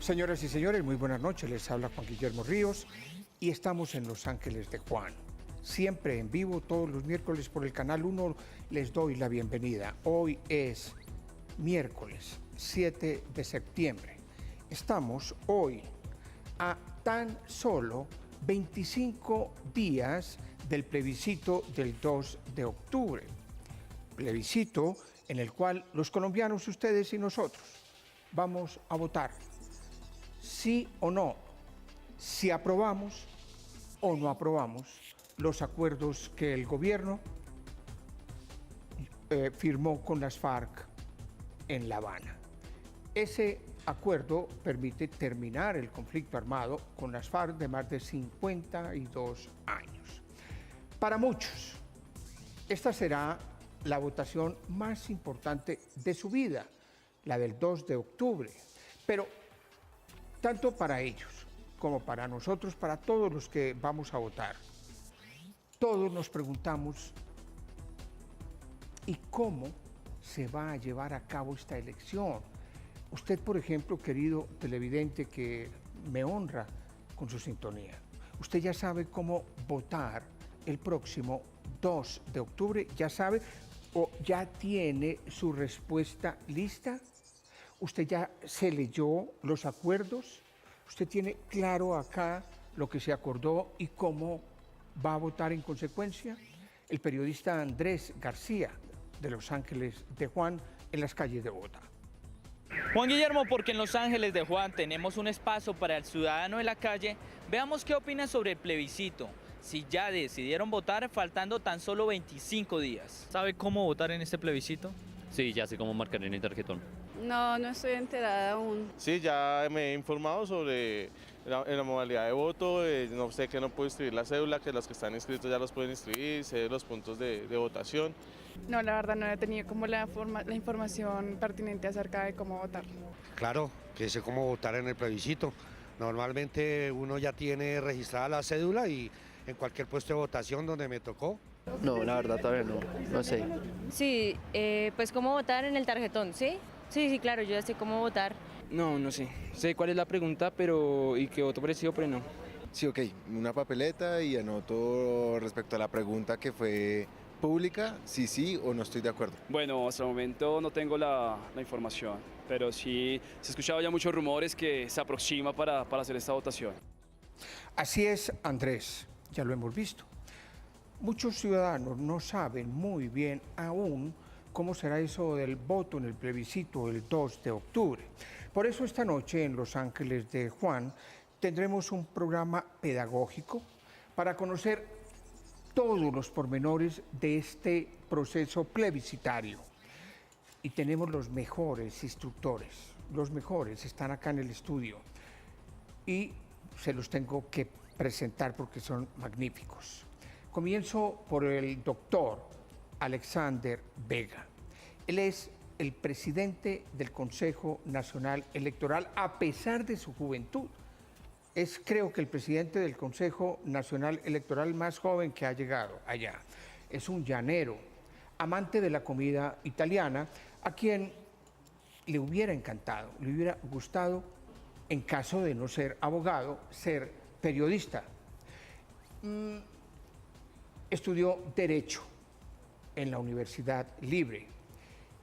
Señoras y señores, muy buenas noches. Les habla Juan Guillermo Ríos y estamos en Los Ángeles de Juan. Siempre en vivo, todos los miércoles por el Canal 1, les doy la bienvenida. Hoy es miércoles 7 de septiembre. Estamos hoy a tan solo 25 días del plebiscito del 2 de octubre. Plebiscito en el cual los colombianos, ustedes y nosotros, vamos a votar sí o no, si aprobamos o no aprobamos los acuerdos que el gobierno firmó con las FARC en La Habana. Ese acuerdo permite terminar el conflicto armado con las FARC de más de 52 años. Para muchos, esta será la votación más importante de su vida, la del 2 de octubre. Pero tanto para ellos como para nosotros, para todos los que vamos a votar, todos nos preguntamos, ¿y cómo se va a llevar a cabo esta elección? Usted, por ejemplo, querido televidente que me honra con su sintonía, ¿usted ya sabe cómo votar el próximo 2 de octubre? ¿Ya sabe o ya tiene su respuesta lista? ¿Usted ya se leyó los acuerdos? ¿Usted tiene claro acá lo que se acordó y cómo va a votar en consecuencia? El periodista Andrés García, de Los Ángeles de Juan, en las calles de Bogotá. Juan Guillermo, porque en Los Ángeles de Juan tenemos un espacio para el ciudadano de la calle, veamos qué opina sobre el plebiscito. Si ya decidieron votar faltando tan solo 25 días. ¿Sabe cómo votar en este plebiscito? Sí, ya sé cómo marcar en el tarjetón. No, no estoy enterada aún. Sí, ya me he informado sobre la modalidad de voto. No sé que no puedo inscribir la cédula, que los que están inscritos ya los pueden inscribir, sé los puntos de votación. No, la verdad no he tenido como la información pertinente acerca de cómo votar. Claro, que sé cómo votar en el plebiscito. Normalmente uno ya tiene registrada la cédula y en cualquier puesto de votación donde me tocó. No, la verdad todavía no sé. Sí, pues cómo votar en el tarjetón, ¿sí? Sí, claro, yo ya sé cómo votar. No sé. Sé cuál es la pregunta, pero y que voto parecido, pero no. Sí, ok, una papeleta y anoto respecto a la pregunta que fue pública, sí o no estoy de acuerdo. Bueno, hasta el momento no tengo la información, pero sí se escuchaba ya muchos rumores que se aproxima para hacer esta votación. Así es, Andrés, ya lo hemos visto. Muchos ciudadanos no saben muy bien aún cómo será eso del voto en el plebiscito el 2 de octubre. Por eso esta noche en Los Ángeles de Juan tendremos un programa pedagógico para conocer todos los pormenores de este proceso plebiscitario. Y tenemos los mejores instructores, los mejores están acá en el estudio y se los tengo que presentar porque son magníficos. Comienzo por el doctor Alexander Vega. Él es el presidente del Consejo Nacional Electoral a pesar de su juventud. Es, creo que, el presidente del Consejo Nacional Electoral más joven que ha llegado allá. Es un llanero, amante de la comida italiana, a quien le hubiera encantado, le hubiera gustado, en caso de no ser abogado, ser periodista. Estudió Derecho en la Universidad Libre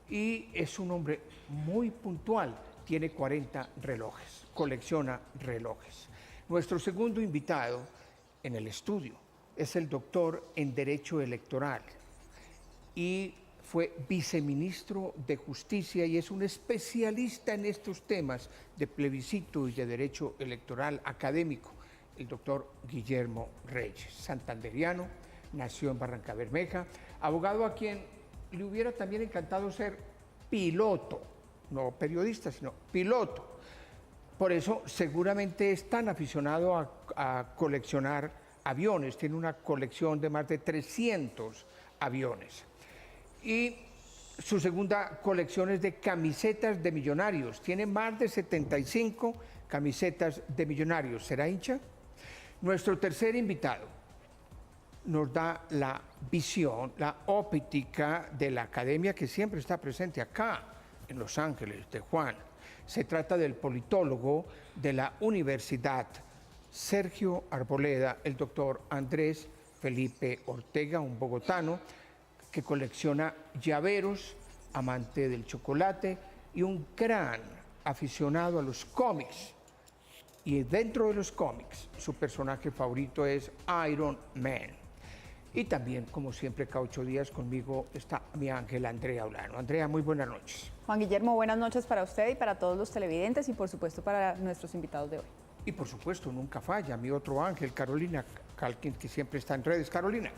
y es un hombre muy puntual, tiene 40 relojes, colecciona relojes. Nuestro segundo invitado en el estudio es el doctor en Derecho Electoral y fue viceministro de Justicia y es un especialista en estos temas de plebiscito y de derecho electoral académico, el doctor Guillermo Reyes, santanderiano, nació en Barrancabermeja, abogado a quien le hubiera también encantado ser piloto, no periodista, sino piloto. Por eso seguramente es tan aficionado a coleccionar aviones, tiene una colección de más de 300 aviones. Y su segunda colección es de camisetas de millonarios, tiene más de 75 camisetas de millonarios. ¿Será hincha? Nuestro tercer invitado nos da la visión, la óptica de la academia que siempre está presente acá en Los Ángeles de Juan. Se trata del politólogo de la Universidad Sergio Arboleda, el doctor Andrés Felipe Ortega, un bogotano que colecciona llaveros, amante del chocolate y un gran aficionado a los cómics. Y dentro de los cómics, su personaje favorito es Iron Man. Y también, como siempre, cada 8 días conmigo está mi ángel Andrea Olano. Andrea, muy buenas noches. Juan Guillermo, buenas noches para usted y para todos los televidentes y por supuesto para nuestros invitados de hoy. Y por supuesto, nunca falla mi otro ángel, Carolina Calkin, que siempre está en redes. Carolina.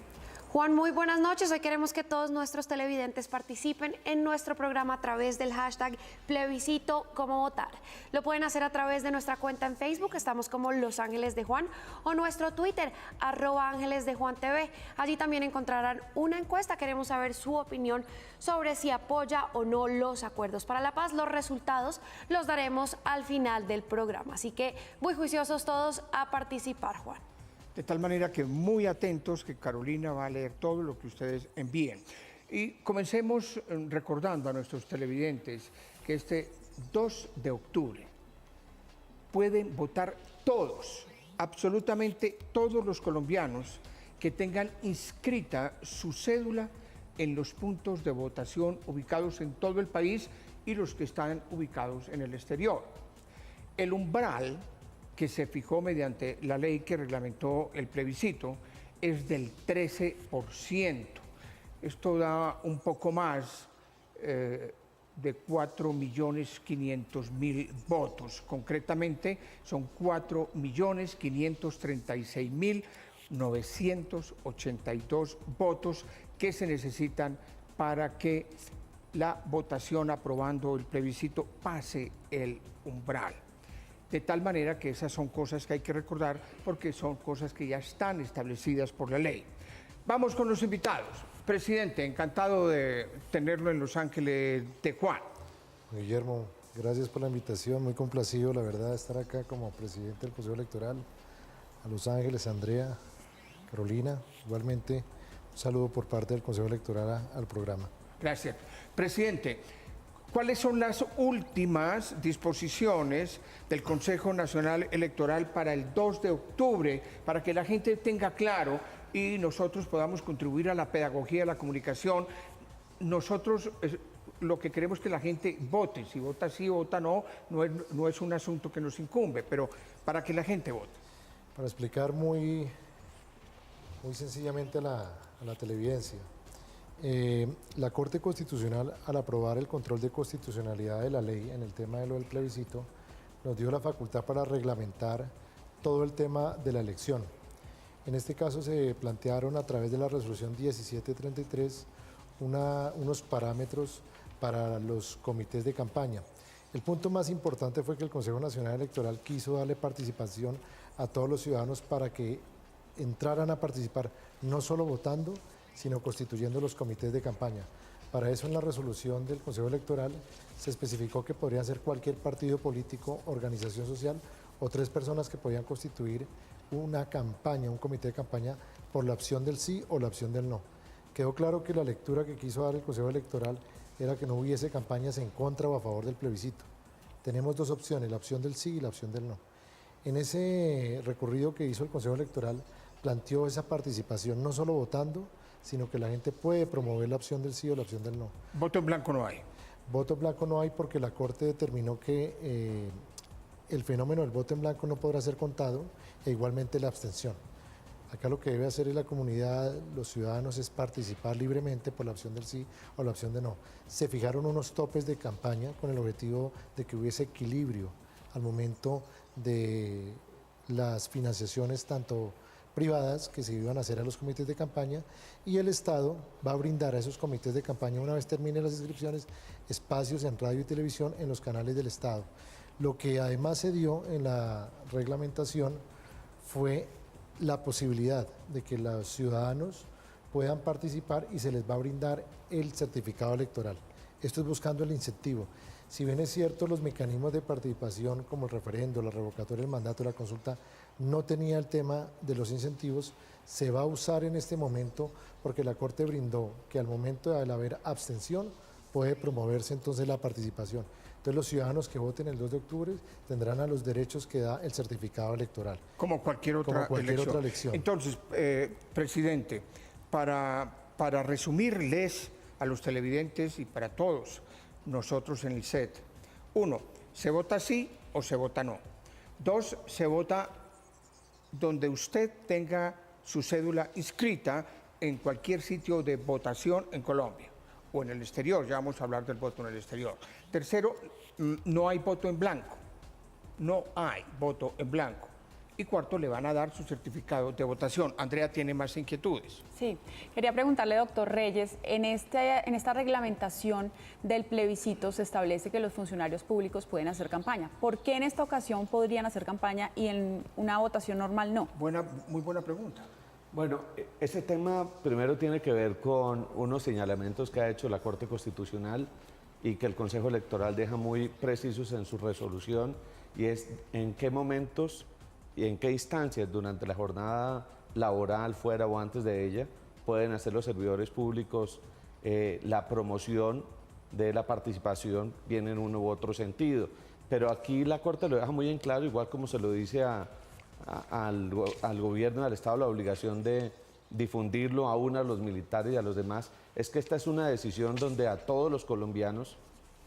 Juan, muy buenas noches. Hoy queremos que todos nuestros televidentes participen en nuestro programa a través del hashtag plebiscito cómo votar. Lo pueden hacer a través de nuestra cuenta en Facebook, estamos como Los Ángeles de Juan, o nuestro Twitter, @ángelesdejuantv. Allí también encontrarán una encuesta. Queremos saber su opinión sobre si apoya o no los acuerdos para la paz. Los resultados los daremos al final del programa. Así que muy juiciosos todos a participar, Juan. De tal manera que muy atentos, que Carolina va a leer todo lo que ustedes envíen. Y comencemos recordando a nuestros televidentes que este 2 de octubre pueden votar todos, absolutamente todos los colombianos que tengan inscrita su cédula en los puntos de votación ubicados en todo el país y los que están ubicados en el exterior. El umbral que se fijó mediante la ley que reglamentó el plebiscito es del 13%. Esto da un poco más de 4.500.000 votos. Concretamente son 4.536.982 votos que se necesitan para que la votación aprobando el plebiscito pase el umbral. De tal manera que esas son cosas que hay que recordar porque son cosas que ya están establecidas por la ley. Vamos con los invitados. Presidente, encantado de tenerlo en Los Ángeles de Juan. Guillermo, gracias por la invitación, muy complacido la verdad de estar acá como presidente del Consejo Electoral. A Los Ángeles, Andrea, Carolina, igualmente un saludo por parte del Consejo Electoral al programa. Gracias. Presidente, ¿cuáles son las últimas disposiciones del Consejo Nacional Electoral para el 2 de octubre, para que la gente tenga claro y nosotros podamos contribuir a la pedagogía, a la comunicación? Nosotros lo que queremos es que la gente vote, si vota sí o vota no, no es un asunto que nos incumbe, pero para que la gente vote. Para explicar muy sencillamente a la televidencia, la Corte Constitucional, al aprobar el control de constitucionalidad de la ley en el tema de lo del plebiscito, nos dio la facultad para reglamentar todo el tema de la elección. En este caso se plantearon a través de la resolución 1733 unos parámetros para los comités de campaña. El punto más importante fue que el Consejo Nacional Electoral quiso darle participación a todos los ciudadanos para que entraran a participar no solo votando, sino constituyendo los comités de campaña. Para eso en la resolución del Consejo Electoral se especificó que podrían ser cualquier partido político, organización social o 3 personas que podían constituir una campaña, un comité de campaña por la opción del sí o la opción del no. Quedó claro que la lectura que quiso dar el Consejo Electoral era que no hubiese campañas en contra o a favor del plebiscito. Tenemos 2 opciones, la opción del sí y la opción del no. En ese recorrido que hizo el Consejo Electoral planteó esa participación, no solo votando, sino que la gente puede promover la opción del sí o la opción del no. Voto en blanco no hay. Voto en blanco no hay porque la Corte determinó que el fenómeno del voto en blanco no podrá ser contado e igualmente la abstención. Acá lo que debe hacer la comunidad, los ciudadanos, es participar libremente por la opción del sí o la opción de no. Se fijaron unos topes de campaña con el objetivo de que hubiese equilibrio al momento de las financiaciones tanto privadas que se iban a hacer a los comités de campaña, y el Estado va a brindar a esos comités de campaña, una vez terminen las inscripciones, espacios en radio y televisión en los canales del Estado. Lo que además se dio en la reglamentación fue la posibilidad de que los ciudadanos puedan participar y se les va a brindar el certificado electoral. Esto es buscando el incentivo. Si bien es cierto, los mecanismos de participación como el referendo, la revocatoria del mandato, la consulta, no tenía el tema de los incentivos, se va a usar en este momento porque la Corte brindó que al momento de haber abstención puede promoverse entonces la participación. Entonces los ciudadanos que voten el 2 de octubre tendrán a los derechos que da el certificado electoral. Como cualquier otra elección. Entonces, presidente, para resumirles a los televidentes y para todos nosotros en el set, 1, se vota sí o se vota no. 2, se vota donde usted tenga su cédula inscrita en cualquier sitio de votación en Colombia o en el exterior, ya vamos a hablar del voto en el exterior. Tercero, no hay voto en blanco, no hay voto en blanco. Y cuarto, le van a dar su certificado de votación. Andrea tiene más inquietudes. Sí, quería preguntarle, doctor Reyes, en esta reglamentación del plebiscito se establece que los funcionarios públicos pueden hacer campaña. ¿Por qué en esta ocasión podrían hacer campaña y en una votación normal no? Muy buena pregunta. Bueno, ese tema primero tiene que ver con unos señalamientos que ha hecho la Corte Constitucional y que el Consejo Electoral deja muy precisos en su resolución, y es en qué momentos y en qué instancias durante la jornada laboral, fuera o antes de ella, pueden hacer los servidores públicos la promoción de la participación, bien en uno u otro sentido. Pero aquí la Corte lo deja muy en claro, igual como se lo dice al gobierno, al Estado, la obligación de difundirlo aún a los militares y a los demás, es que esta es una decisión donde a todos los colombianos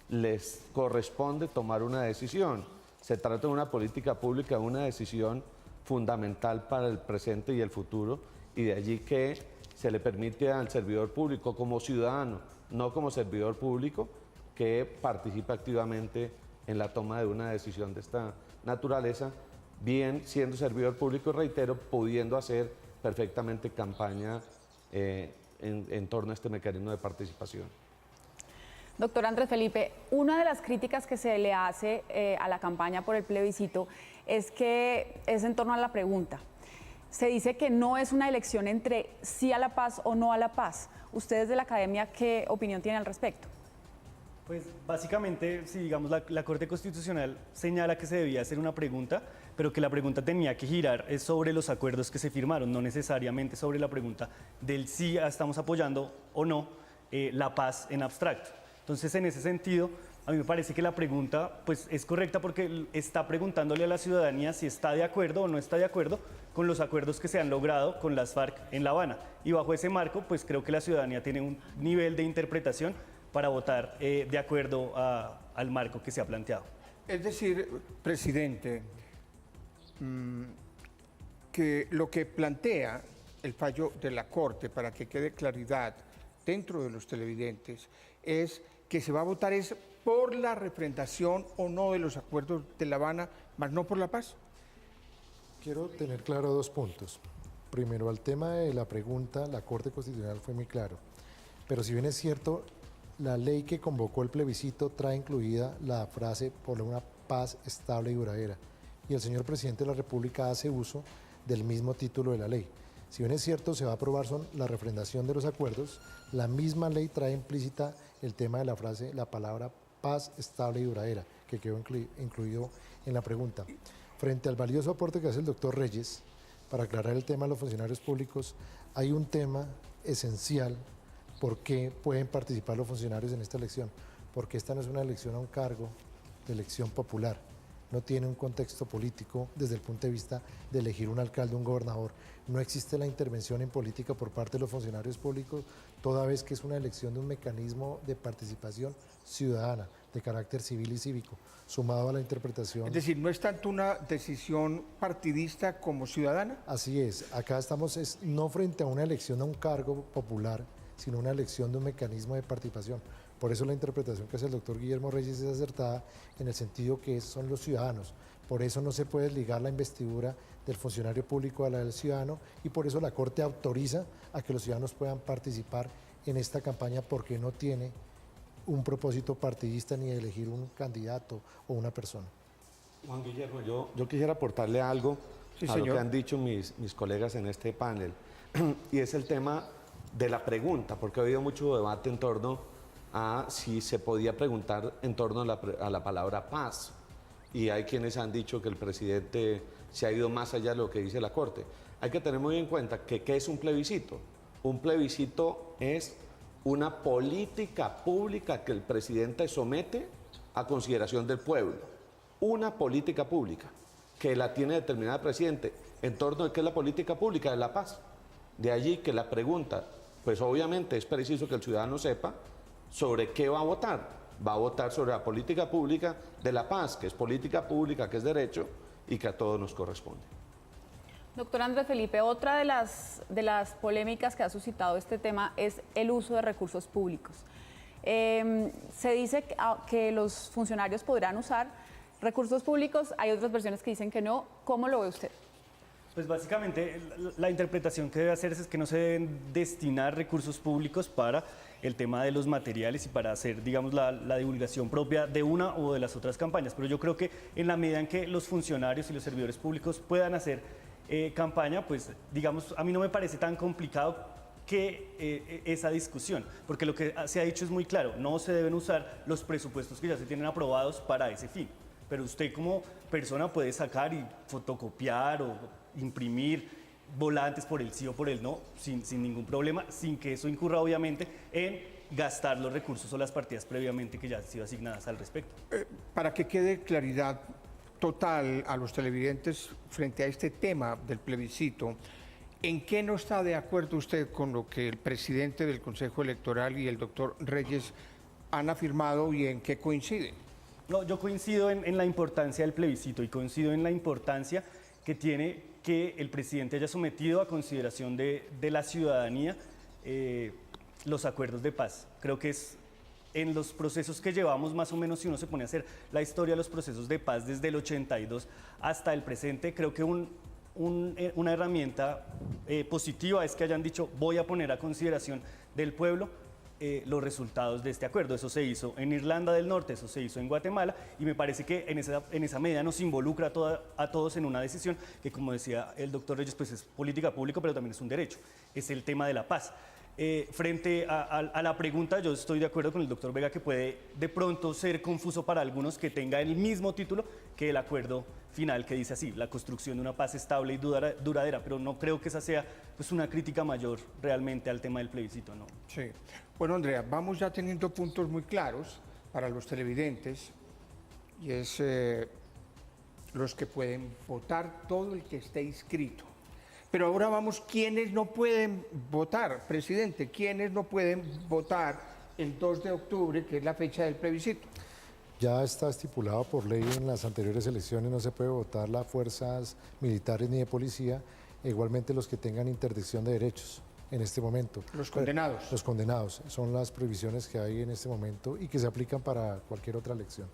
les corresponde tomar una decisión. Se trata de una política pública, una decisión fundamental para el presente y el futuro, y de allí que se le permite al servidor público como ciudadano, no como servidor público, que participe activamente en la toma de una decisión de esta naturaleza, bien siendo servidor público, reitero, pudiendo hacer perfectamente campaña en torno a este mecanismo de participación. Doctor Andrés Felipe, una de las críticas que se le hace a la campaña por el plebiscito es que es en torno a la pregunta. Se dice que no es una elección entre sí a la paz o no a la paz. ¿Ustedes de la academia qué opinión tienen al respecto? Pues básicamente, si digamos la Corte Constitucional señala que se debía hacer una pregunta, pero que la pregunta tenía que girar es sobre los acuerdos que se firmaron, no necesariamente sobre la pregunta del si estamos apoyando o no la paz en abstracto. Entonces, en ese sentido, a mí me parece que la pregunta pues, es correcta porque está preguntándole a la ciudadanía si está de acuerdo o no está de acuerdo con los acuerdos que se han logrado con las FARC en La Habana. Y bajo ese marco, pues creo que la ciudadanía tiene un nivel de interpretación para votar de acuerdo al marco que se ha planteado. Es decir, presidente, que lo que plantea el fallo de la Corte, para que quede claridad dentro de los televidentes, es que se va a votar es por la refrendación o no de los acuerdos de La Habana, más no por la paz. Quiero tener claro dos puntos. Primero, al tema de la pregunta, la Corte Constitucional fue muy claro. Pero si bien es cierto, la ley que convocó el plebiscito trae incluida la frase por una paz estable y duradera. Y el señor presidente de la República hace uso del mismo título de la ley. Si bien es cierto, se va a aprobar la refrendación de los acuerdos, la misma ley trae implícita el tema de la frase, la palabra paz estable y duradera, que quedó incluido en la pregunta. Frente al valioso aporte que hace el doctor Reyes, para aclarar el tema de los funcionarios públicos, hay un tema esencial por qué pueden participar los funcionarios en esta elección, porque esta no es una elección a un cargo de elección popular, no tiene un contexto político desde el punto de vista de elegir un alcalde, un gobernador. No existe la intervención en política por parte de los funcionarios públicos, toda vez que es una elección de un mecanismo de participación ciudadana, de carácter civil y cívico, sumado a la interpretación. Es decir, no es tanto una decisión partidista como ciudadana. Así es, acá estamos no frente a una elección a un cargo popular, sino una elección de un mecanismo de participación. Por eso la interpretación que hace el doctor Guillermo Reyes es acertada en el sentido que son los ciudadanos. Por eso no se puede ligar la investidura del funcionario público a la del ciudadano y por eso la Corte autoriza a que los ciudadanos puedan participar en esta campaña porque no tiene un propósito partidista ni de elegir un candidato o una persona. Juan Guillermo, yo quisiera aportarle algo a lo que han dicho mis colegas en este panel y es el tema de la pregunta, porque ha habido mucho debate en torno a si se podía preguntar en torno a la palabra paz. Y hay quienes han dicho que el presidente se ha ido más allá de lo que dice la Corte. Hay que tener muy en cuenta que ¿qué es un plebiscito? Un plebiscito es una política pública que el presidente somete a consideración del pueblo una política pública que la tiene determinada el presidente en torno a qué es la política pública de la paz. De allí que la pregunta, pues obviamente es preciso que el ciudadano sepa sobre qué va a votar. Va a votar sobre la política pública de la paz, que es política pública, que es derecho y que a todos nos corresponde. Doctor Andrés Felipe, otra de las polémicas que ha suscitado este tema es el uso de recursos públicos. Se dice que los funcionarios podrán usar recursos públicos, hay otras versiones que dicen que no. ¿Cómo lo ve usted? Pues básicamente la interpretación que debe hacerse es que no se deben destinar recursos públicos para el tema de los materiales y para hacer, digamos, la divulgación propia de una o de las otras campañas. Pero yo creo que en la medida en que los funcionarios y los servidores públicos puedan hacer campaña, pues digamos, a mí no me parece tan complicado que esa discusión, porque lo que se ha dicho es muy claro, no se deben usar los presupuestos que ya se tienen aprobados para ese fin. Pero usted como persona puede sacar y fotocopiar o imprimir volantes por el sí o por el no, sin ningún problema, sin que eso incurra obviamente en gastar los recursos o las partidas previamente que ya han sido asignadas al respecto. Para que quede claridad total a los televidentes frente a este tema del plebiscito, ¿en qué no está de acuerdo usted con lo que el presidente del Consejo Electoral y el doctor Reyes han afirmado y en qué coinciden? No, yo coincido en la importancia del plebiscito y coincido en la importancia que tiene que el presidente haya sometido a consideración de la ciudadanía los acuerdos de paz. Creo que es en los procesos que llevamos, más o menos, si uno se pone a hacer la historia de los procesos de paz desde el 82 hasta el presente, creo que una herramienta positiva es que hayan dicho voy a poner a consideración del pueblo los resultados de este acuerdo. Eso se hizo en Irlanda del Norte, eso se hizo en Guatemala y me parece que en esa medida nos involucra a todos en una decisión que, como decía el doctor Reyes, pues es política pública, pero también es un derecho, es el tema de la paz. Frente a la pregunta, yo estoy de acuerdo con el doctor Vega que puede de pronto ser confuso para algunos que tenga el mismo título que el acuerdo final que dice así, la construcción de una paz estable y duradera, pero no creo que esa sea pues una crítica mayor realmente al tema del plebiscito, ¿no? Sí. Bueno, Andrea, vamos ya teniendo puntos muy claros para los televidentes y es los que pueden votar, todo el que esté inscrito. Pero ahora vamos, ¿quiénes no pueden votar, presidente? ¿Quiénes no pueden votar el 2 de octubre, que es la fecha del plebiscito? Ya está estipulado por ley en las anteriores elecciones, no se puede votar las fuerzas militares ni de policía, e igualmente los que tengan interdicción de derechos en este momento. Los condenados. Los condenados, son las prohibiciones que hay en este momento y que se aplican para cualquier otra elección.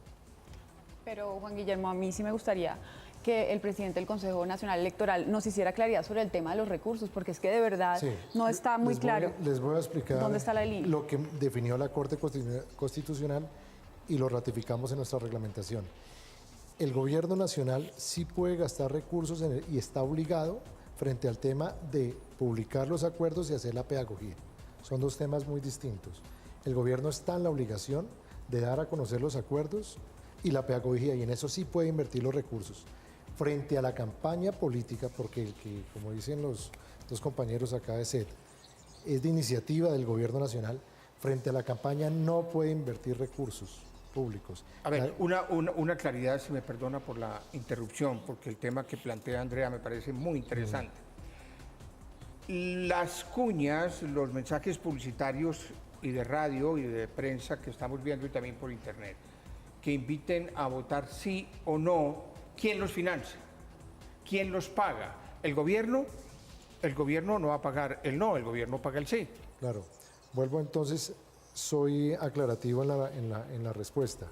Pero, Juan Guillermo, a mí sí me gustaría que el presidente del Consejo Nacional Electoral nos hiciera claridad sobre el tema de los recursos, porque es que de verdad no está muy claro. Les voy a explicar dónde está la línea. Lo que definió la Corte Constitucional y lo ratificamos en nuestra reglamentación. El gobierno nacional sí puede gastar recursos y está obligado frente al tema de publicar los acuerdos y hacer la pedagogía. Son dos temas muy distintos. El gobierno está en la obligación de dar a conocer los acuerdos y la pedagogía, y en eso sí puede invertir los recursos. Frente a la campaña política, porque como dicen los dos compañeros acá de SED, es de iniciativa del gobierno nacional, frente a la campaña no puede invertir recursos públicos. A ver, una claridad, si me perdona por la interrupción, porque el tema que plantea Andrea me parece muy interesante. Las cuñas, los mensajes publicitarios y de radio y de prensa que estamos viendo y también por internet, que inviten a votar sí o no, ¿quién los financia? ¿Quién los paga? ¿El gobierno? El gobierno no va a pagar el no, el gobierno paga el sí. Claro. Vuelvo entonces, soy aclarativo en la respuesta.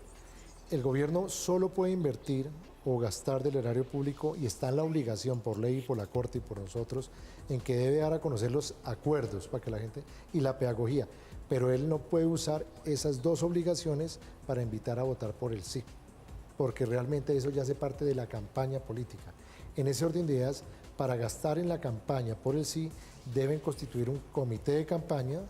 El gobierno solo puede invertir o gastar del erario público y está en la obligación por ley, por la Corte y por nosotros en que debe dar a conocer los acuerdos para que la gente y la pedagogía, pero él no puede usar esas dos obligaciones para invitar a votar por el sí, porque realmente eso ya hace parte de la campaña política. En ese orden de ideas, para gastar en la campaña por el sí, deben constituir un comité de campaña,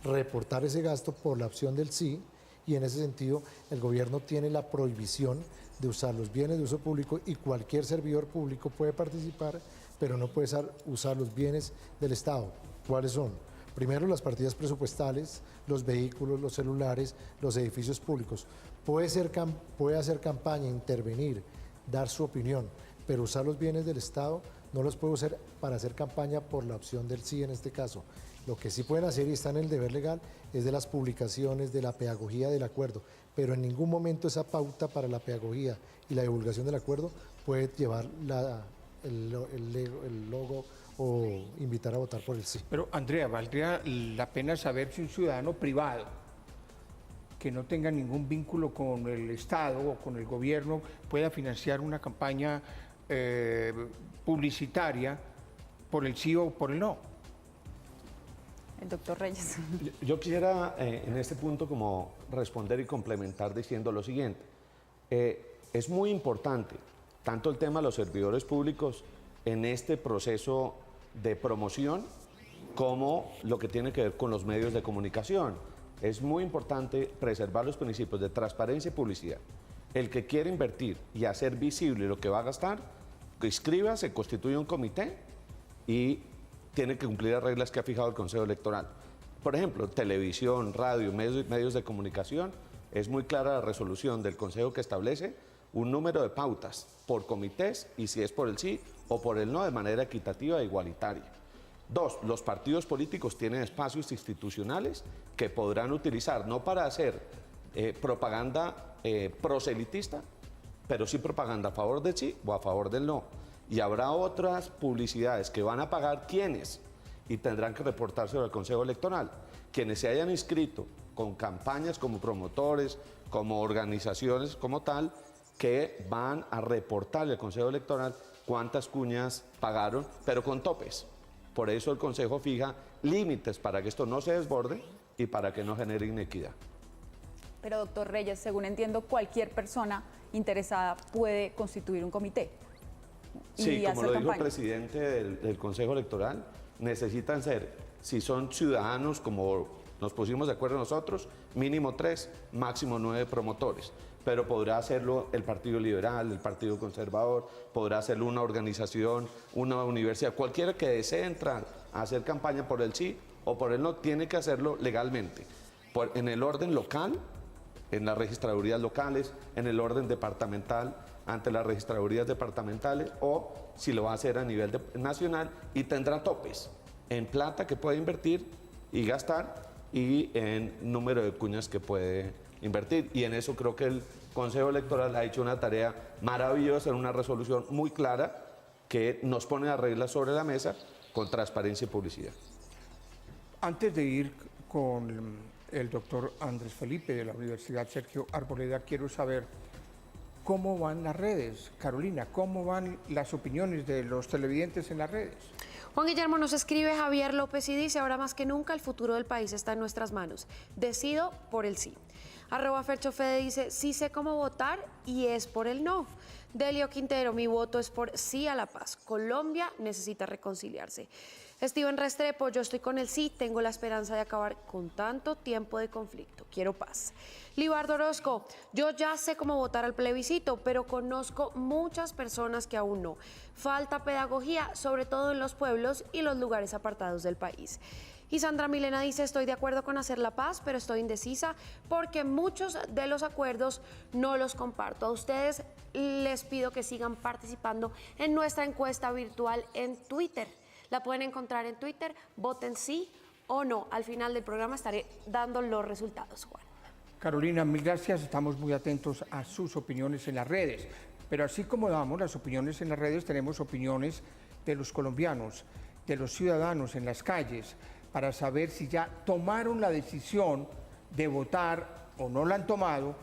reportar ese gasto por la opción del sí, y en ese sentido el gobierno tiene la prohibición de usar los bienes de uso público y cualquier servidor público puede participar, pero no puede usar los bienes del Estado. ¿Cuáles son? Primero, las partidas presupuestales, los vehículos, los celulares, los edificios públicos. Puede hacer campaña, intervenir, dar su opinión, pero usar los bienes del Estado no los puede usar para hacer campaña por la opción del sí en este caso. Lo que sí pueden hacer y está en el deber legal es de las publicaciones, de la pedagogía del acuerdo, pero en ningún momento esa pauta para la pedagogía y la divulgación del acuerdo puede llevar el logo o invitar a votar por el sí. Pero Andrea, valdría la pena saber si un ciudadano privado que no tenga ningún vínculo con el Estado o con el gobierno pueda financiar una campaña publicitaria por el sí o por el no. El doctor Reyes. Yo quisiera en este punto como responder y complementar diciendo lo siguiente. Es muy importante tanto el tema de los servidores públicos en este proceso de promoción como lo que tiene que ver con los medios de comunicación. Es muy importante preservar los principios de transparencia y publicidad. El que quiere invertir y hacer visible lo que va a gastar, que inscriba, se constituye un comité y tiene que cumplir las reglas que ha fijado el Consejo Electoral. Por ejemplo, televisión, radio, medios de comunicación, es muy clara la resolución del Consejo que establece un número de pautas por comités y si es por el sí o por el no de manera equitativa e igualitaria. 2, los partidos políticos tienen espacios institucionales que podrán utilizar, no para hacer propaganda proselitista, pero sí propaganda a favor del sí o a favor del no. Y habrá otras publicidades que van a pagar quienes y tendrán que reportárselo al Consejo Electoral. Quienes se hayan inscrito con campañas como promotores, como organizaciones como tal, que van a reportarle al Consejo Electoral cuántas cuñas pagaron, pero con topes. Por eso el Consejo fija límites para que esto no se desborde y para que no genere inequidad. Pero doctor Reyes, según entiendo, cualquier persona interesada puede constituir un comité. Sí, como lo dijo el presidente del Consejo Electoral, necesitan ser, si son ciudadanos, como nos pusimos de acuerdo nosotros, mínimo 3, máximo 9 promotores. Pero podrá hacerlo el Partido Liberal, el Partido Conservador, podrá hacerlo una organización, una universidad, cualquiera que desee entrar a hacer campaña por el sí o por el no, tiene que hacerlo legalmente. En el orden local, en las registradurías locales, en el orden departamental, ante las registradurías departamentales, o si lo va a hacer a nivel nacional, y tendrá topes en plata que puede invertir y gastar y en número de cuñas que puede invertir. Y en eso creo que el Consejo Electoral ha hecho una tarea maravillosa en una resolución muy clara que nos pone las reglas sobre la mesa con transparencia y publicidad. Antes de ir con el doctor Andrés Felipe de la Universidad Sergio Arboleda, quiero saber cómo van las redes. Carolina, ¿cómo van las opiniones de los televidentes en las redes? Juan Guillermo nos escribe Javier López y dice, ahora más que nunca el futuro del país está en nuestras manos. Decido por el sí. @FerchoFede dice, sí sé cómo votar y es por el no. Delio Quintero, mi voto es por sí a la paz. Colombia necesita reconciliarse. Steven Restrepo, yo estoy con el sí, tengo la esperanza de acabar con tanto tiempo de conflicto. Quiero paz. Libardo Orozco, yo ya sé cómo votar al plebiscito, pero conozco muchas personas que aún no. Falta pedagogía, sobre todo en los pueblos y los lugares apartados del país. Y Sandra Milena dice, estoy de acuerdo con hacer la paz, pero estoy indecisa porque muchos de los acuerdos no los comparto. A ustedes les pido que sigan participando en nuestra encuesta virtual en Twitter. La pueden encontrar en Twitter, voten sí o no. Al final del programa estaré dando los resultados, Juan. Carolina, mil gracias. Estamos muy atentos a sus opiniones en las redes. Pero así como damos las opiniones en las redes, tenemos opiniones de los colombianos, de los ciudadanos en las calles, para saber si ya tomaron la decisión de votar o no la han tomado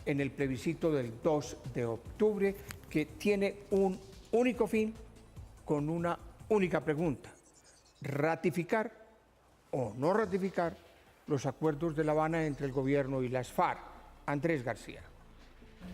en el plebiscito del 2 de octubre, que tiene un único fin con una única pregunta: ratificar o no ratificar los acuerdos de La Habana entre el gobierno y las FARC. Andrés García.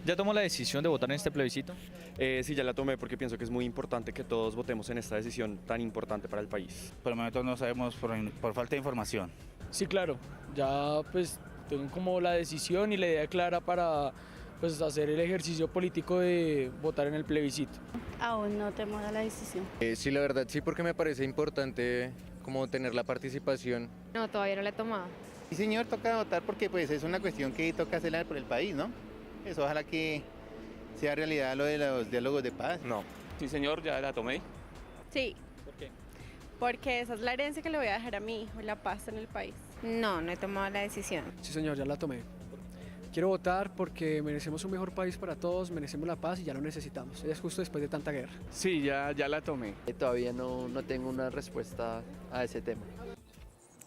¿Ya tomó la decisión de votar en este plebiscito? Sí, ya la tomé porque pienso que es muy importante que todos votemos en esta decisión tan importante para el país. Por el momento no sabemos por falta de información. Sí, claro, ya pues tengo como la decisión y la idea clara para pues hacer el ejercicio político de votar en el plebiscito. Aún no tomo la decisión. Sí, la verdad sí, porque me parece importante como tener la participación. No, todavía no la he tomado. Sí, señor, toca votar porque pues es una cuestión que toca hacerla por el país, ¿no? Pues ojalá que sea realidad lo de los diálogos de paz. No. Sí, señor, ya la tomé. Sí. ¿Por qué? Porque esa es la herencia que le voy a dejar a mi hijo, la paz en el país. No, no he tomado la decisión. Sí, señor, ya la tomé. Quiero votar porque merecemos un mejor país para todos, merecemos la paz y ya lo necesitamos. Es justo después de tanta guerra. Sí, ya la tomé. Todavía no tengo una respuesta a ese tema.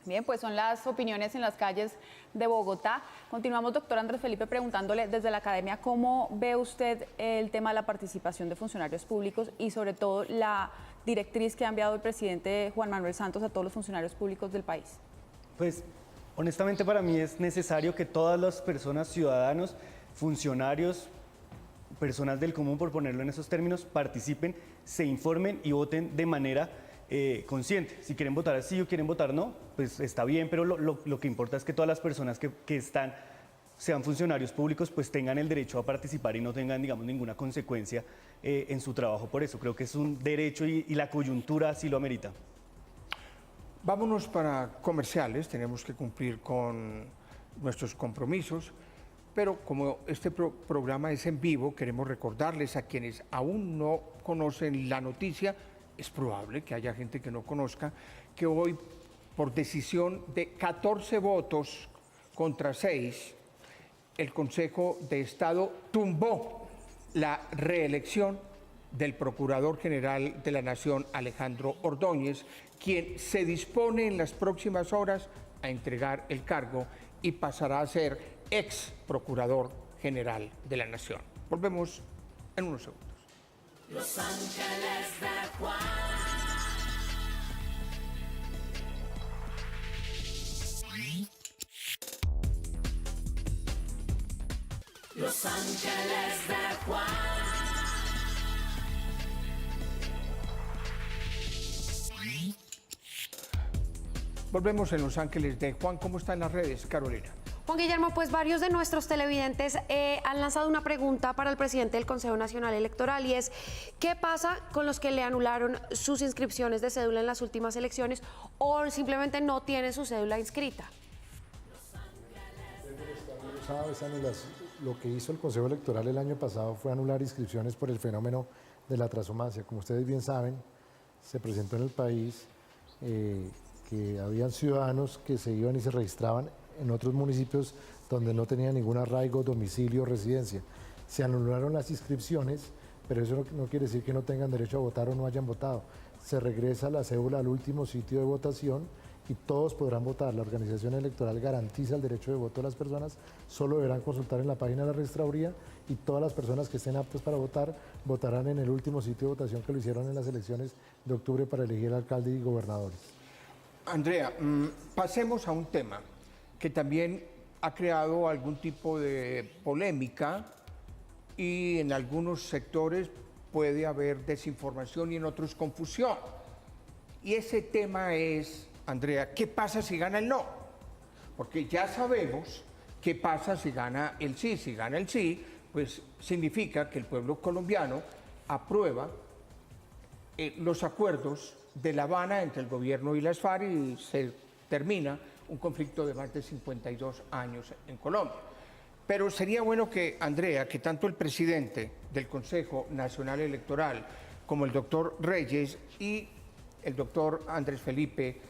Bien, pues son las opiniones en las calles de Bogotá. Continuamos, doctor Andrés Felipe, preguntándole desde la academia cómo ve usted el tema de la participación de funcionarios públicos y sobre todo la directriz que ha enviado el presidente Juan Manuel Santos a todos los funcionarios públicos del país. Pues honestamente para mí es necesario que todas las personas, ciudadanos, funcionarios, personas del común, por ponerlo en esos términos, participen, se informen y voten de manera consciente. Si quieren votar sí o quieren votar no, pues está bien, pero lo que importa es que todas las personas que sean funcionarios públicos, pues tengan el derecho a participar y no tengan, digamos, ninguna consecuencia en su trabajo por eso. Creo que es un derecho y la coyuntura así lo amerita. Vámonos para comerciales, tenemos que cumplir con nuestros compromisos, pero como este programa es en vivo, queremos recordarles a quienes aún no conocen la noticia, es probable que haya gente que no conozca, que hoy, por decisión de 14 votos contra 6, el Consejo de Estado tumbó la reelección del Procurador General de la Nación, Alejandro Ordóñez, quien se dispone en las próximas horas a entregar el cargo y pasará a ser ex Procurador General de la Nación. Volvemos en unos segundos. Los Ángeles de Juan. Los Ángeles de Juan. Volvemos en Los Ángeles de Juan. ¿Cómo están las redes, Carolina? Juan Guillermo, pues varios de nuestros televidentes han lanzado una pregunta para el presidente del Consejo Nacional Electoral y es ¿qué pasa con los que le anularon sus inscripciones de cédula en las últimas elecciones o simplemente no tienen su cédula inscrita? Lo que hizo el Consejo Electoral el año pasado fue anular inscripciones por el fenómeno de la transhumancia. Como ustedes bien saben, se presentó en el país que habían ciudadanos que se iban y se registraban en otros municipios donde no tenían ningún arraigo, domicilio o residencia. Se anularon las inscripciones, pero eso no quiere decir que no tengan derecho a votar o no hayan votado. Se regresa la cédula al último sitio de votación y todos podrán votar. La organización electoral garantiza el derecho de voto de las personas, solo deberán consultar en la página de la registraduría y todas las personas que estén aptas para votar votarán en el último sitio de votación que lo hicieron en las elecciones de octubre para elegir alcalde y gobernadores. Andrea, pasemos a un tema que también ha creado algún tipo de polémica y en algunos sectores puede haber desinformación y en otros confusión. Y ese tema es, Andrea, ¿qué pasa si gana el no? Porque ya sabemos qué pasa si gana el sí. Si gana el sí, pues significa que el pueblo colombiano aprueba los acuerdos de La Habana entre el gobierno y las FARC y se termina un conflicto de más de 52 años en Colombia. Pero sería bueno que, Andrea, que tanto el presidente del Consejo Nacional Electoral como el doctor Reyes y el doctor Andrés Felipe,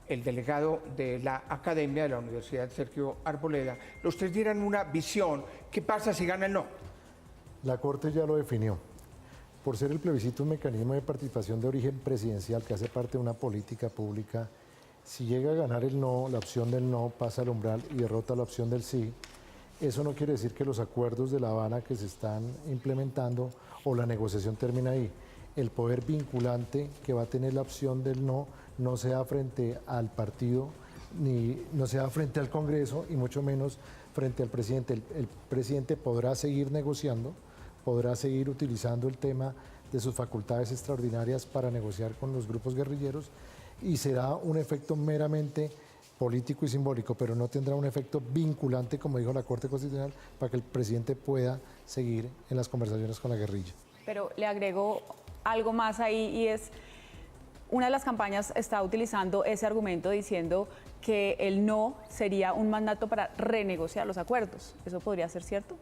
el delegado de la Academia de la Universidad Sergio Arboleda, los tres dieran una visión. ¿Qué pasa si gana el no? La Corte ya lo definió. Por ser el plebiscito un mecanismo de participación de origen presidencial que hace parte de una política pública, si llega a ganar el no, la opción del no pasa al umbral y derrota la opción del sí. Eso no quiere decir que los acuerdos de La Habana que se están implementando o la negociación termina ahí. El poder vinculante que va a tener la opción del no no sea frente al partido, ni no sea frente al Congreso y mucho menos frente al presidente. El presidente podrá seguir negociando, podrá seguir utilizando el tema de sus facultades extraordinarias para negociar con los grupos guerrilleros y será un efecto meramente político y simbólico, pero no tendrá un efecto vinculante, como dijo la Corte Constitucional, para que el presidente pueda seguir en las conversaciones con la guerrilla. Pero le agrego algo más ahí y es una de las campañas está utilizando ese argumento diciendo que el no sería un mandato para renegociar los acuerdos. ¿Eso podría ser cierto?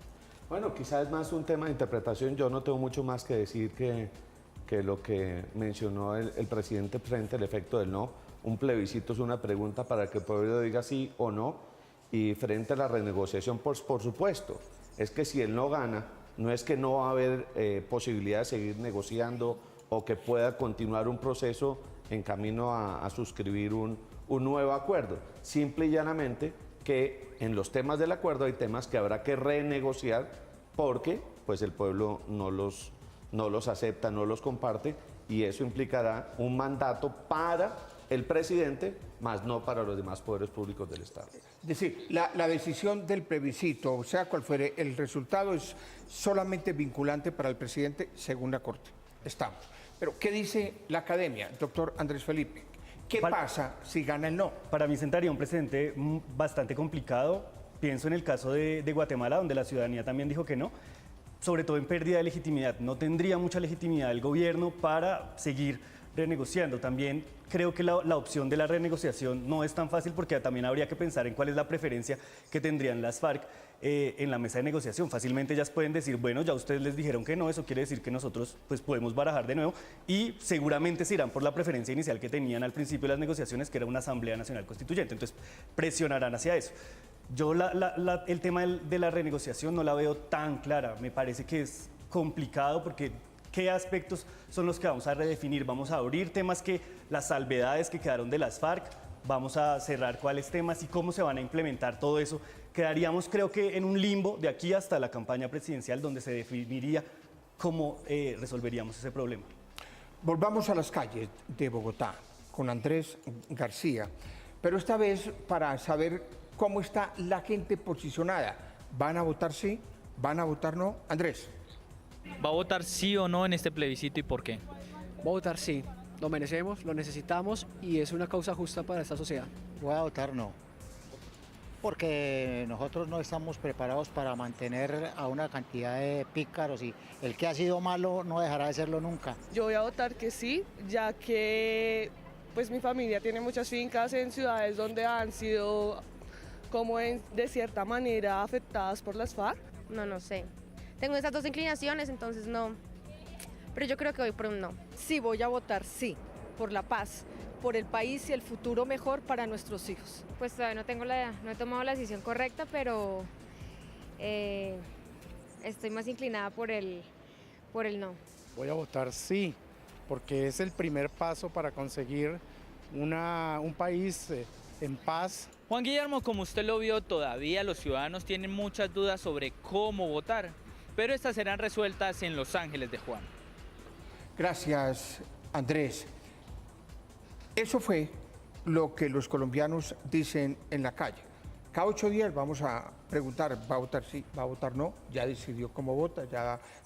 Bueno, quizás es más un tema de interpretación. Yo no tengo mucho más que decir que lo que mencionó el presidente frente al efecto del no. Un plebiscito es una pregunta para que el pueblo diga sí o no. Y frente a la renegociación, por supuesto, es que si él no gana, no es que no va a haber posibilidad de seguir negociando o que pueda continuar un proceso en camino a suscribir un nuevo acuerdo. Simple y llanamente que en los temas del acuerdo hay temas que habrá que renegociar porque pues, el pueblo no los acepta, no los comparte y eso implicará un mandato para el presidente, más no para los demás poderes públicos del Estado. Es decir, la decisión del plebiscito, o sea cual fuere el resultado, es solamente vinculante para el presidente según la Corte. Estamos. Pero, ¿qué dice la academia, doctor Andrés Felipe? ¿Qué pasa si gana el no? Para mí sentaría un precedente bastante complicado. Pienso en el caso de Guatemala, donde la ciudadanía también dijo que no, sobre todo en pérdida de legitimidad. No tendría mucha legitimidad el gobierno para seguir renegociando. También creo que la opción de la renegociación no es tan fácil porque también habría que pensar en cuál es la preferencia que tendrían las FARC en la mesa de negociación. Fácilmente ellas pueden decir, bueno, ya ustedes les dijeron que no, eso quiere decir que nosotros pues podemos barajar de nuevo y seguramente se irán por la preferencia inicial que tenían al principio de las negociaciones, que era una Asamblea Nacional Constituyente. Entonces presionarán hacia eso. Yo el tema de la renegociación no la veo tan clara. Me parece que es complicado porque ¿qué aspectos son los que vamos a redefinir? Vamos a abrir temas que las salvedades que quedaron de las FARC, vamos a cerrar cuáles temas y cómo se van a implementar todo eso. Quedaríamos, creo que, en un limbo de aquí hasta la campaña presidencial donde se definiría cómo resolveríamos ese problema. Volvamos a las calles de Bogotá con Andrés García, pero esta vez para saber cómo está la gente posicionada. ¿Van a votar sí? ¿Van a votar no? Andrés. ¿Va a votar sí o no en este plebiscito y por qué? Voy a votar sí, lo merecemos, lo necesitamos y es una causa justa para esta sociedad. Voy a votar no, porque nosotros no estamos preparados para mantener a una cantidad de pícaros y el que ha sido malo no dejará de serlo nunca. Yo voy a votar que sí, ya que pues mi familia tiene muchas fincas en ciudades donde han sido como de cierta manera afectadas por las FARC. No sé. Tengo esas dos inclinaciones, entonces no. Pero yo creo que voy por un no. Sí, voy a votar sí, por la paz, por el país y el futuro mejor para nuestros hijos. Pues todavía no he tomado la decisión correcta, pero estoy más inclinada por el no. Voy a votar sí, porque es el primer paso para conseguir un país en paz. Juan Guillermo, como usted lo vio, todavía los ciudadanos tienen muchas dudas sobre cómo votar, pero estas serán resueltas en Los Ángeles de Juan. Gracias, Andrés. Eso fue lo que los colombianos dicen en la calle. Cada 8 días vamos a preguntar, ¿va a votar sí, va a votar no? Ya decidió cómo vota,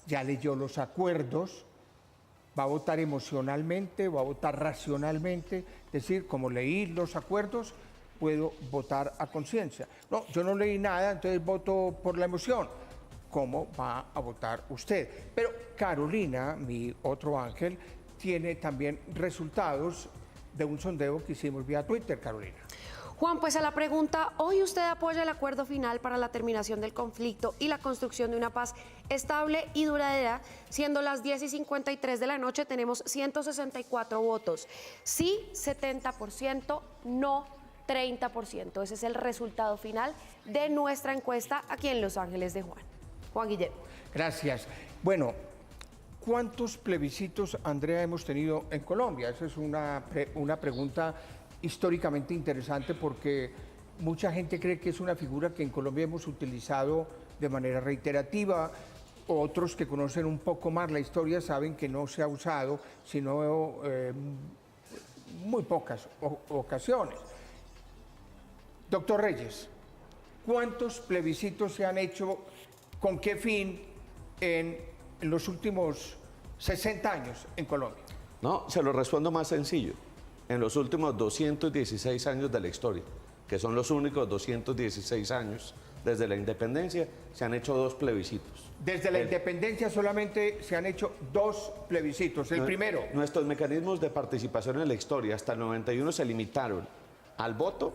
ya leyó los acuerdos, va a votar emocionalmente, va a votar racionalmente, es decir, como leí los acuerdos, puedo votar a conciencia. No, yo no leí nada, entonces voto por la emoción. ¿Cómo va a votar usted? Pero Carolina, mi otro ángel, tiene también resultados de un sondeo que hicimos vía Twitter, Carolina. Juan, pues a la pregunta, ¿hoy usted apoya el acuerdo final para la terminación del conflicto y la construcción de una paz estable y duradera? Siendo las 10:53 de la noche, tenemos 164 votos. Sí, 70%, no 30%. Ese es el resultado final de nuestra encuesta aquí en Los Ángeles de Juan. Juan Guillermo. Gracias. Bueno, ¿cuántos plebiscitos, Andrea, hemos tenido en Colombia? Esa es una pregunta históricamente interesante porque mucha gente cree que es una figura que en Colombia hemos utilizado de manera reiterativa. Otros que conocen un poco más la historia saben que no se ha usado, sino muy pocas ocasiones. Doctor Reyes, ¿cuántos plebiscitos se han hecho? ¿Con qué fin en los últimos 60 años en Colombia? No, se lo respondo más sencillo. En los últimos 216 años de la historia. que son los únicos 216 años desde la independencia, se han hecho 2 plebiscitos. Desde la independencia solamente se han hecho 2 plebiscitos. El primero. Nuestros mecanismos de participación en la historia hasta el 91 se limitaron al voto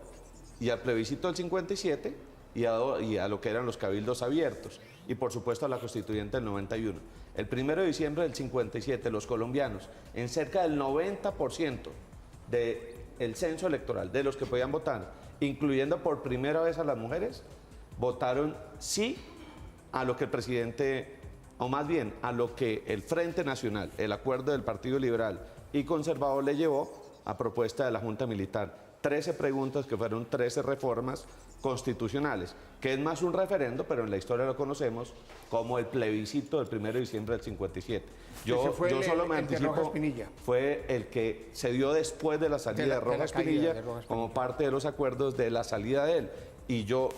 y al plebiscito del 57 y a lo que eran los cabildos abiertos y por supuesto a la constituyente del 91. El 1 de diciembre del 57 los colombianos, en cerca del 90% del censo electoral de los que podían votar, incluyendo por primera vez a las mujeres, votaron sí a lo que el presidente, o más bien a lo que el Frente Nacional, el acuerdo del Partido Liberal y Conservador le llevó a propuesta de la Junta Militar. 13 preguntas que fueron 13 reformas constitucionales, que es más un referendo, pero en la historia lo conocemos como el plebiscito del 1 de diciembre del 57. Yo solo me anticipo, fue el que se dio después de la salida de Rojas Pinilla como parte de los acuerdos de la salida de él. Y yo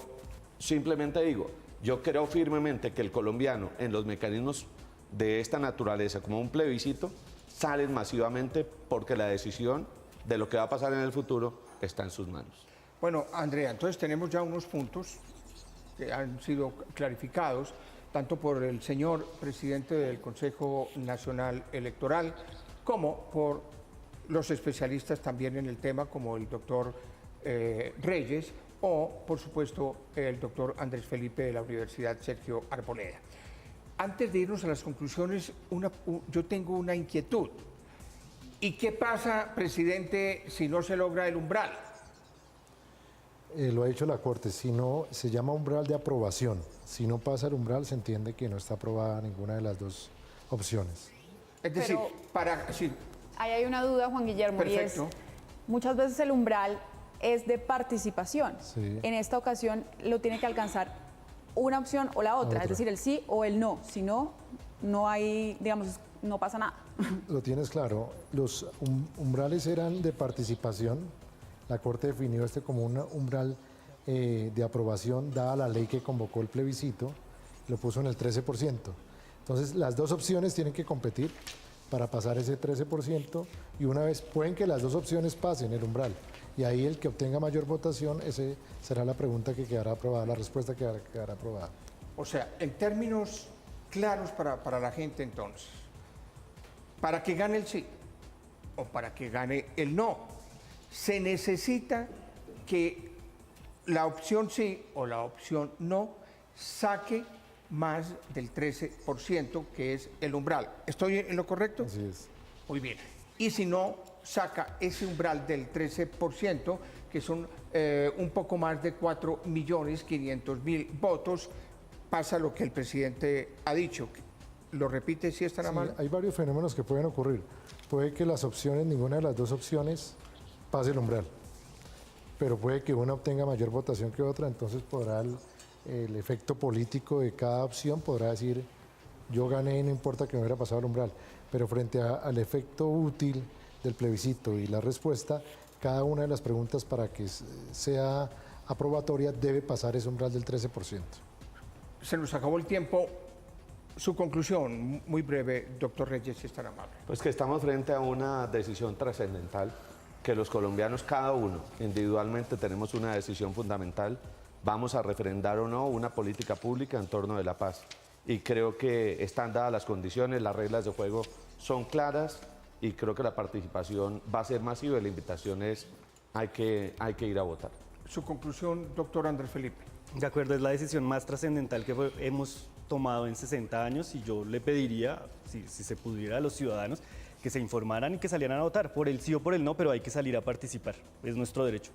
simplemente digo, yo creo firmemente que el colombiano en los mecanismos de esta naturaleza, como un plebiscito, salen masivamente porque la decisión de lo que va a pasar en el futuro está en sus manos. Bueno, Andrea, entonces tenemos ya unos puntos que han sido clarificados, tanto por el señor presidente del Consejo Nacional Electoral, como por los especialistas también en el tema, como el doctor Reyes, o, por supuesto, el doctor Andrés Felipe de la Universidad Sergio Arboleda. Antes de irnos a las conclusiones, yo tengo una inquietud. ¿Y qué pasa, presidente, si no se logra el umbral? Lo ha dicho la Corte, si no, se llama umbral de aprobación. Si no pasa el umbral, se entiende que no está aprobada ninguna de las 2 opciones. Es decir, sí. Ahí hay una duda, Juan Guillermo, Perfecto. y es, muchas veces el umbral es de participación. Sí. En esta ocasión lo tiene que alcanzar una opción o la otra, es decir, el sí o el no. Si no, no hay, digamos, no pasa nada. Lo tienes claro. Los umbrales eran de participación. La Corte definió este como un umbral de aprobación dada la ley que convocó el plebiscito, lo puso en el 13%. Entonces, las 2 opciones tienen que competir para pasar ese 13% y una vez pueden que las 2 opciones pasen el umbral. Y ahí el que obtenga mayor votación, ese será la pregunta que quedará aprobada, la respuesta que quedará aprobada. O sea, en términos claros para la gente entonces, para que gane el sí o para que gane el no, se necesita que la opción sí o la opción no saque más del 13%, que es el umbral. ¿Estoy en lo correcto? Así es. Muy bien. Y si no saca ese umbral del 13%, que son un poco más de 4.500.000 votos, pasa lo que el presidente ha dicho. ¿Lo repite si es tan amable? Hay varios fenómenos que pueden ocurrir. Puede que las opciones, ninguna de las 2 opciones pase el umbral, pero puede que una obtenga mayor votación que otra, entonces podrá el efecto político de cada opción podrá decir yo gané, no importa que me hubiera pasado el umbral, pero frente al efecto útil del plebiscito y la respuesta, cada una de las preguntas para que sea aprobatoria debe pasar ese umbral del 13%. Se nos acabó el tiempo. Su conclusión, muy breve, doctor Reyes, si es tan amable. Pues que estamos frente a una decisión trascendental, que los colombianos, cada uno, individualmente tenemos una decisión fundamental. Vamos a refrendar o no una política pública en torno de la paz. Y creo que están dadas las condiciones, las reglas de juego son claras y creo que la participación va a ser masiva y la invitación es hay que ir a votar. Su conclusión, doctor Andrés Felipe. De acuerdo, es la decisión más trascendental que hemos tomado en 60 años y yo le pediría, si se pudiera, a los ciudadanos que se informaran y que salieran a votar por el sí o por el no, pero hay que salir a participar, es nuestro derecho.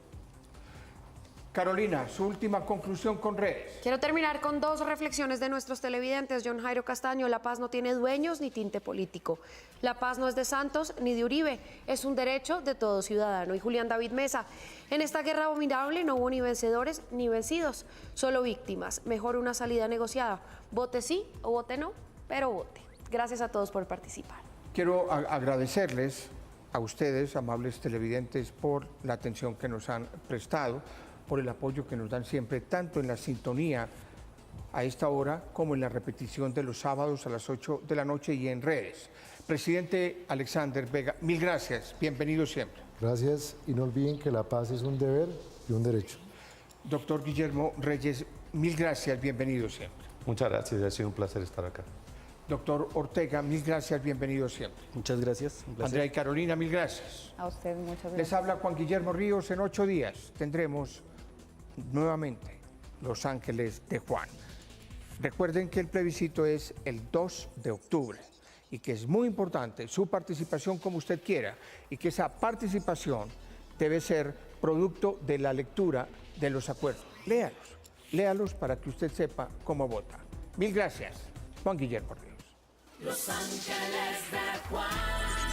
Carolina, su última conclusión con redes. Quiero terminar con 2 reflexiones de nuestros televidentes. John Jairo Castaño: la paz no tiene dueños ni tinte político. La paz no es de Santos ni de Uribe, es un derecho de todo ciudadano. Y Julián David Mesa: en esta guerra abominable no hubo ni vencedores ni vencidos, solo víctimas. Mejor una salida negociada. Vote sí o vote no, pero vote. Gracias a todos por participar. Quiero agradecerles a ustedes, amables televidentes, por la atención que nos han prestado, por el apoyo que nos dan siempre, tanto en la sintonía a esta hora como en la repetición de los sábados a las 8 de la noche y en redes. Presidente Alexander Vega, mil gracias, bienvenido siempre. Gracias y no olviden que la paz es un deber y un derecho. Doctor Guillermo Reyes, mil gracias, bienvenido siempre. Muchas gracias, ha sido un placer estar acá. Doctor Ortega, mil gracias, bienvenido siempre. Muchas gracias. Un placer. Andrea y Carolina, mil gracias. A usted muchas gracias. Les habla Juan Guillermo Ríos. En 8 días tendremos nuevamente Los Ángeles de Juan. Recuerden que el plebiscito es el 2 de octubre y que es muy importante su participación como usted quiera y que esa participación debe ser producto de la lectura de los acuerdos. Léalos para que usted sepa cómo vota. Mil gracias. Juan Guillermo Ríos. Los Ángeles de Juan.